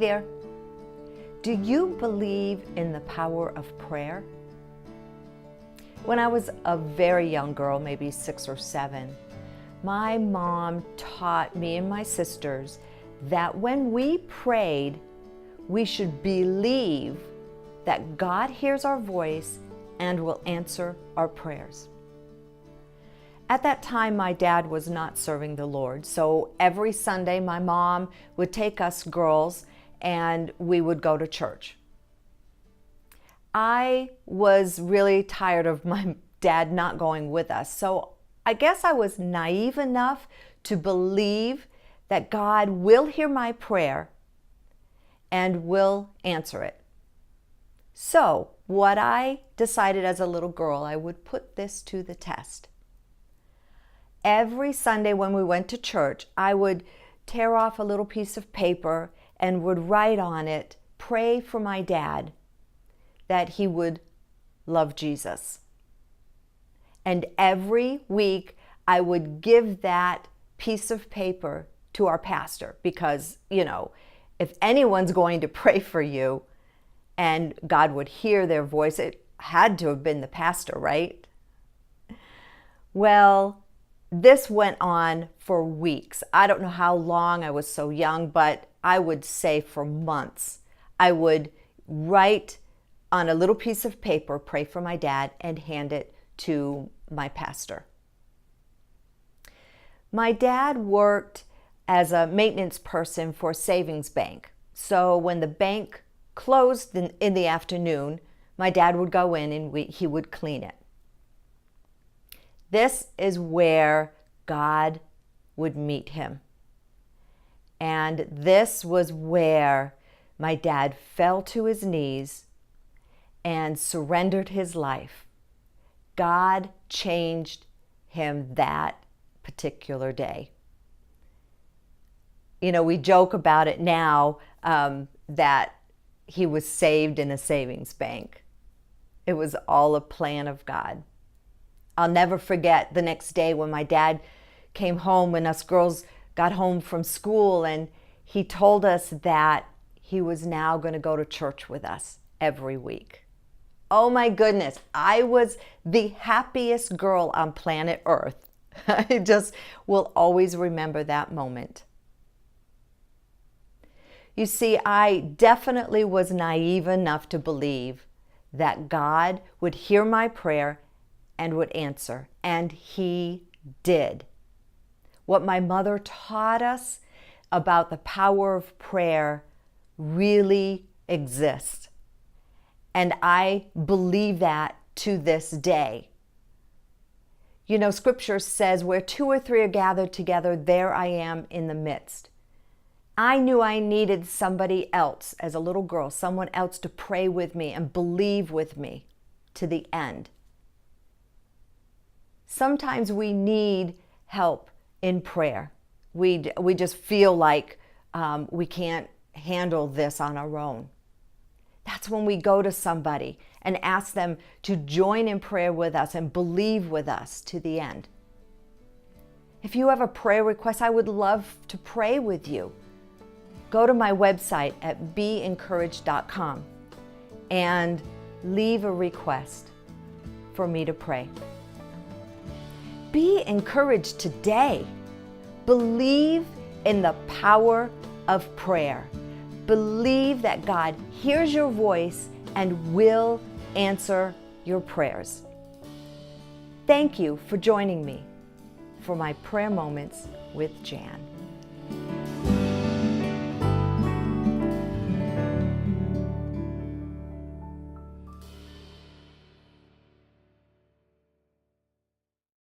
there. Do you believe in the power of prayer? When I was a very young girl, maybe 6 or 7, my mom taught me and my sisters that when we prayed, we should believe that God hears our voice and will answer our prayers. At that time, my dad was not serving the Lord, so every Sunday my mom would take us girls and we would go to church. I was really tired of my dad not going with us, so I guess I was naive enough to believe that God will hear my prayer and will answer it. So what I decided as a little girl, I would put this to the test. Every Sunday when we went to church, I would tear off a little piece of paper and would write on it, pray for my dad, that he would love Jesus. And every week I would give that piece of paper to our pastor because, if anyone's going to pray for you and God would hear their voice, it had to have been the pastor, right? Well, this went on for weeks. I don't know how long, I was so young, but I would say for months. I would write on a little piece of paper, pray for my dad, and hand it to my pastor. My dad worked as a maintenance person for a savings bank. So when the bank closed in the afternoon, my dad would go in and he would clean it. This is where God would meet him. And this was where my dad fell to his knees and surrendered his life. God changed him that particular day. We joke about it now that he was saved in a savings bank. It was all a plan of God. I'll never forget the next day when my dad came home, when us girls got home from school, and he told us that he was now going to go to church with us every week. Oh my goodness, I was the happiest girl on planet Earth. I just will always remember that moment. You see, I definitely was naive enough to believe that God would hear my prayer and would answer, and he did. What my mother taught us about the power of prayer really exists. And I believe that to this day. Scripture says, where 2 or 3 are gathered together, there I am in the midst. I knew I needed somebody else as a little girl, someone else to pray with me and believe with me to the end. Sometimes we need help in prayer. We just feel like we can't handle this on our own. That's when we go to somebody and ask them to join in prayer with us and believe with us to the end. If you have a prayer request, I would love to pray with you. Go to my website at beencouraged.com and leave a request for me to pray. Be encouraged today. Believe in the power of prayer. Believe that God hears your voice and will answer your prayers. Thank you for joining me for my prayer moments with Jan.